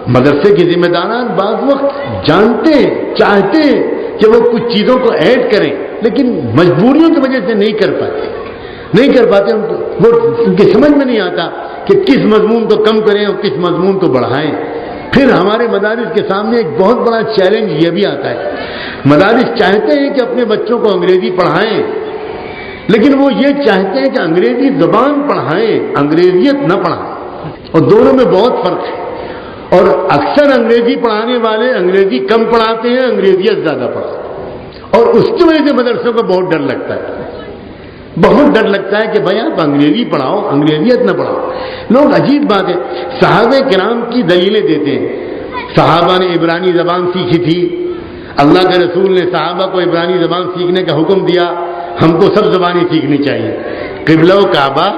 مدرسے کے ذمہ داران بعض وقت جانتے ہیں، چاہتے ہیں کہ وہ کچھ چیزوں کو ایڈ کریں، لیکن مجبوریوں کی وجہ سے نہیں کر پاتے وہ ان کی سمجھ میں نہیں آتا کہ کس مضمون کو کم کریں اور کس مضمون کو بڑھائیں۔ پھر ہمارے مدارس کے سامنے ایک بہت بڑا چیلنج یہ بھی آتا ہے، مدارس چاہتے ہیں کہ اپنے بچوں کو انگریزی پڑھائیں، لیکن وہ یہ چاہتے ہیں کہ انگریزی زبان پڑھائیں، انگریزیت نہ پڑھائیں، اور دونوں میں بہت فرق ہے۔ اور اکثر انگریزی پڑھانے والے انگریزی کم پڑھاتے ہیں، انگریزیت زیادہ پڑھاتے ہیں، اور اس کی وجہ سے مدرسوں کو بہت ڈر لگتا ہے، بہت ڈر لگتا ہے کہ بھائی آپ انگریزی پڑھاؤ، انگریزیت نہ پڑھاؤ۔ لوگ عجیب بات ہے، صحابہ کرام کی دلیلیں دیتے ہیں، صحابہ نے عبرانی زبان سیکھی تھی، اللہ کے رسول نے صحابہ کو عبرانی زبان سیکھنے کا حکم دیا، ہم کو سب زبانیں سیکھنی چاہیے۔ قبلہ و کعبہ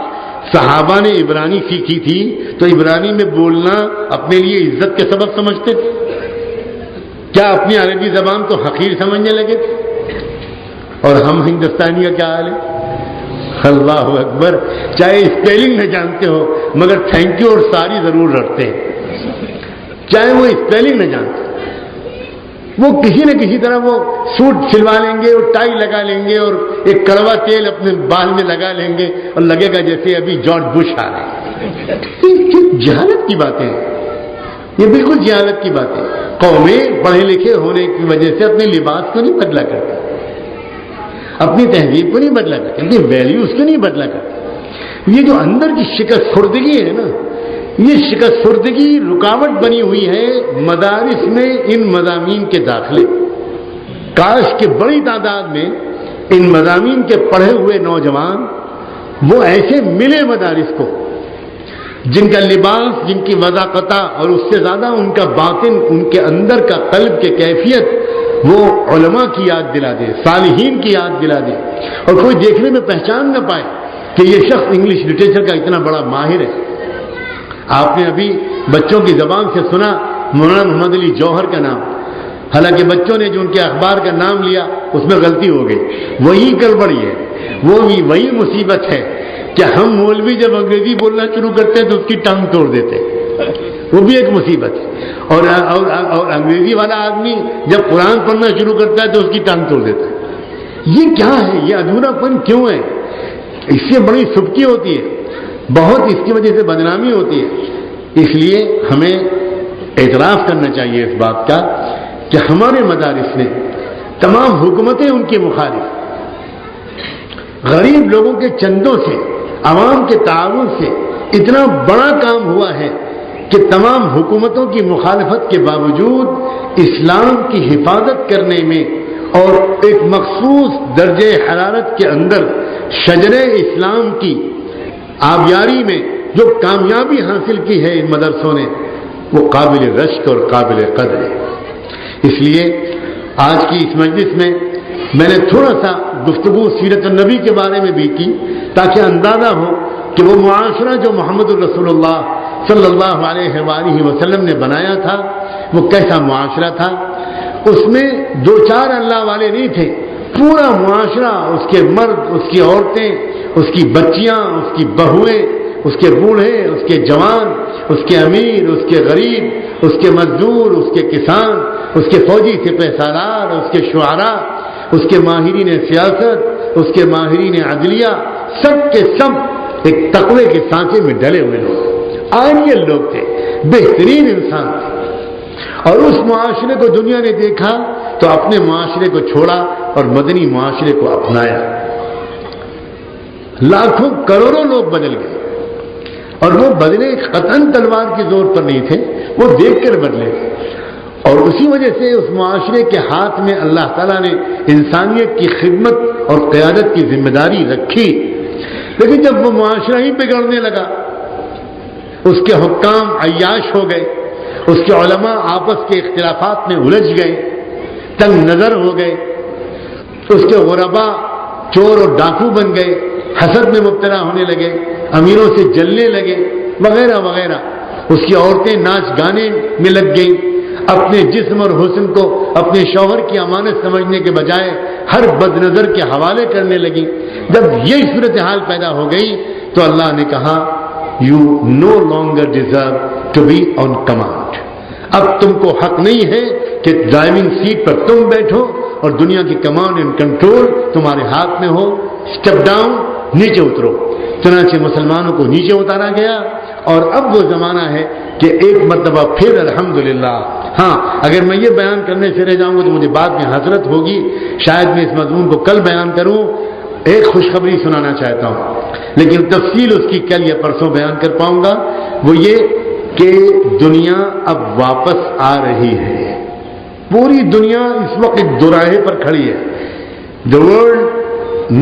صحابہ نے عبرانی سیکھی تھی تو عبرانی میں بولنا اپنے لیے عزت کے سبب سمجھتے تھے، کیا اپنی عربی زبان تو حقیر سمجھنے لگے تھے؟ اور ہم ہندوستانی کا کیا حال ہے؟ اللہ اکبر، چاہے اسپیلنگ نہ جانتے ہو مگر تھینک یو اور ساری ضرور رٹتے ہیں، چاہے وہ اسپیلنگ نہ جانتے، وہ کسی نہ کسی طرح وہ سوٹ سلوا لیں گے اور ٹائی لگا لیں گے اور ایک کڑوا تیل اپنے بال میں لگا لیں گے اور لگے گا جیسے ابھی جارج بش آ رہے ہیں۔ یہ جہالت کی باتیں ہیں، یہ بالکل جہالت کی باتیں۔ قومیں پڑھے لکھے ہونے کی وجہ سے اپنے لباس کو نہیں بدلا کرتے، اپنی تہذیب کو نہیں بدلا کرتے، اپنی ویلیوز کو نہیں بدلا کرتے۔ یہ جو اندر کی شکست خوردگی ہے نا، یہ شکست خوردگی رکاوٹ بنی ہوئی ہے مدارس میں ان مضامین کے داخلے۔ کاش کہ بڑی تعداد میں ان مضامین کے پڑھے ہوئے نوجوان وہ ایسے ملے مدارس کو جن کا لباس، جن کی وضاقت اور اس سے زیادہ ان کا باطن، ان کے اندر کا قلب کی کیفیت وہ علماء کی یاد دلا دے، صالحین کی یاد دلا دے، اور کوئی دیکھنے میں پہچان نہ پائے کہ یہ شخص انگلش لٹریچر کا اتنا بڑا ماہر ہے۔ آپ نے ابھی بچوں کی زبان سے سنا مولانا محمد علی جوہر کا نام، حالانکہ بچوں نے جو ان کے اخبار کا نام لیا اس میں غلطی ہو گئی، وہی گڑبڑی ہے، وہی مصیبت ہے کہ ہم مولوی جب انگریزی بولنا شروع کرتے ہیں تو اس کی ٹانگ توڑ دیتے ہیں، وہ بھی ایک مصیبت ہے، اور انگریزی والا آدمی جب قرآن پڑھنا شروع کرتا ہے تو اس کی ٹانگ توڑ دیتا ہے۔ یہ کیا ہے؟ یہ ادھورا پن کیوں ہے؟ اس سے بڑی سبکی ہوتی ہے، بہت اس کی وجہ سے بدنامی ہوتی ہے۔ اس لیے ہمیں اعتراف کرنا چاہیے اس بات کا کہ ہمارے مدارس نے تمام حکومتیں ان کے مخالف، غریب لوگوں کے چندوں سے، عوام کے تعاون سے اتنا بڑا کام ہوا ہے کہ تمام حکومتوں کی مخالفت کے باوجود اسلام کی حفاظت کرنے میں اور ایک مخصوص درجہ حرارت کے اندر شجر اسلام کی آبیاری میں جو کامیابی حاصل کی ہے ان مدرسوں نے، وہ قابل رشک اور قابل قدر ہے۔ اس لیے آج کی اس مجلس میں میں نے تھوڑا سا گفتگو سیرت النبی کے بارے میں بھی کی تاکہ اندازہ ہو کہ وہ معاشرہ جو محمد الرسول اللہ صلی اللہ علیہ وآلہ وسلم نے بنایا تھا وہ کیسا معاشرہ تھا۔ اس میں دو چار اللہ والے نہیں تھے، پورا معاشرہ، اس کے مرد، اس کی عورتیں، اس کی بچیاں، اس کی بہویں، اس کے بوڑھے، اس کے جوان، اس کے امیر، اس کے غریب، اس کے مزدور، اس کے کسان، اس کے فوجی سپہ سالار، اس کے شعراء، اس کے ماہرین سیاست، اس کے ماہرین عدلیہ، سب کے سب ایک تقوی کے سانچے میں ڈلے ہوئے لوگ، آئیڈیل لوگ تھے، بہترین انسان تھے۔ اور اس معاشرے کو دنیا نے دیکھا تو اپنے معاشرے کو چھوڑا اور مدنی معاشرے کو اپنایا۔ لاکھوں کروڑوں لوگ بدل گئے، اور وہ بدلے قطعاً تلوار کے زور پر نہیں تھے، وہ دیکھ کر بدلے، اور اسی وجہ سے اس معاشرے کے ہاتھ میں اللہ تعالیٰ نے انسانیت کی خدمت اور قیادت کی ذمہ داری رکھی۔ لیکن جب وہ معاشرہ ہی بگڑنے لگا، اس کے حکام عیاش ہو گئے، اس کے علماء آپس کے اختلافات میں الجھ گئے، تنگ نظر ہو گئے، اس کے غرباء چور اور ڈاکو بن گئے، حسد میں مبتلا ہونے لگے، امیروں سے جلنے لگے، وغیرہ وغیرہ، اس کی عورتیں ناچ گانے میں لگ گئیں، اپنے جسم اور حسن کو اپنے شوہر کی امانت سمجھنے کے بجائے ہر بد نظر کے حوالے کرنے لگی۔ جب یہ صورتحال پیدا ہو گئی تو اللہ نے کہا you no longer deserve to be on command, اب تم کو حق نہیں ہے کہ ڈرائیونگ سیٹ پر تم بیٹھو اور دنیا کی کمانڈ اینڈ کنٹرول تمہارے ہاتھ میں ہو. اسٹیپ ڈاؤن، نیچے اترو. چنانچہ مسلمانوں کو نیچے اتارا گیا. اور اب وہ زمانہ ہے کہ ایک مرتبہ پھر الحمدللہ. ہاں، اگر میں یہ بیان کرنے سے رہ جاؤں گا تو مجھے بعد میں حسرت ہوگی. شاید میں اس مضمون کو کل بیان کروں. ایک خوشخبری سنانا چاہتا ہوں، لیکن تفصیل اس کی کل یا پرسوں بیان کر پاؤں گا. وہ یہ کہ دنیا اب واپس آ رہی ہے. پوری دنیا اس وقت ایک دوراہے پر کھڑی ہے. The world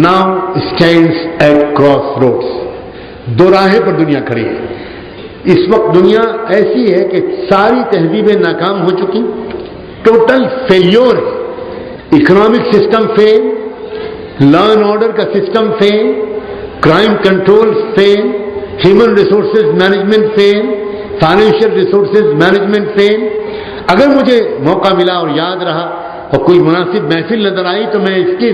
now stands at crossroads. دوراہے پر دنیا کھڑی ہے. اس وقت دنیا ایسی ہے کہ ساری تہذیبیں ناکام ہو چکی، ٹوٹل فیلیور ہے. Economic system fail, law and order کا سسٹم فیل، کرائم کنٹرول فیل، ہیومن ریسورسز مینجمنٹ فیل، فائنینشیل ریسورسز مینجمنٹ فیل. اگر مجھے موقع ملا اور یاد رہا اور کوئی مناسب محفل نظر آئی تو میں اس کی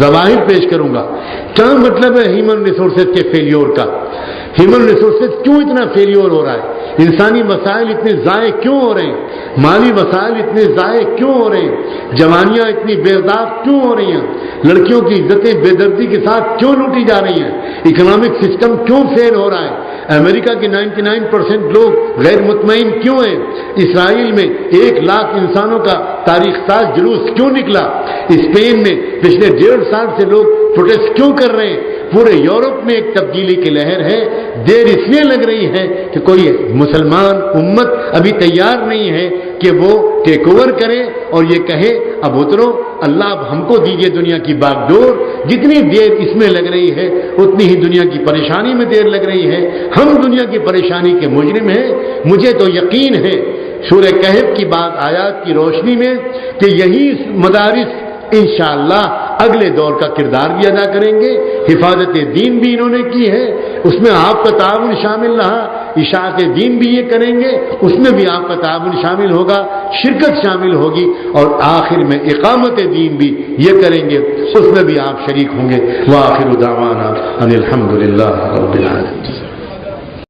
ظواہر پیش کروں گا. کیا مطلب ہے ہیومن ریسورسز کے فیلیور کا؟ ہیومن ریسورسز کیوں اتنا فیلیور ہو رہا ہے؟ انسانی وسائل اتنے ضائع کیوں ہو رہے ہیں؟ مالی وسائل اتنے ضائع کیوں ہو رہے ہیں؟ جوانیاں اتنی بے داغ کیوں ہو رہی ہیں؟ لڑکیوں کی عزتیں بے دردی کے ساتھ کیوں لوٹی جا رہی ہیں؟ اکنامک سسٹم کیوں فیل ہو رہا ہے؟ امریکہ کے 99% لوگ غیر مطمئن کیوں ہیں؟ اسرائیل میں 1 لاکھ انسانوں کا تاریخ ساز جلوس کیوں نکلا؟ اسپین میں پچھلے 1.5 سال سے لوگ پروٹیسٹ کیوں کر رہے ہیں؟ پورے یورپ میں ایک تبدیلی کی لہر ہے. دیر اس لیے لگ رہی ہے کہ کوئی مسلمان امت ابھی تیار نہیں ہے کہ وہ ٹیک اوور کرے اور یہ کہے اب اترو، اللہ اب ہم کو دیجیے دنیا کی باغ ڈور. جتنی دیر اس میں لگ رہی ہے اتنی ہی دنیا کی پریشانی میں دیر لگ رہی ہے. ہم دنیا کی پریشانی کے مجرم ہیں. مجھے تو یقین ہے سورہ کہف کی بات آیات کی روشنی میں کہ یہی مدارس انشاءاللہ اگلے دور کا کردار بھی ادا کریں گے. حفاظت دین بھی انہوں نے کی ہے، اس میں آپ کا تعاون شامل رہا. اشاعت دین بھی یہ کریں گے، اس میں بھی آپ کا تعاون شامل ہوگا، شرکت شامل ہوگی. اور آخر میں اقامت دین بھی یہ کریں گے، اس میں بھی آپ شریک ہوں گے. وآخر دعوانا ان الحمدللہ رب العالمین.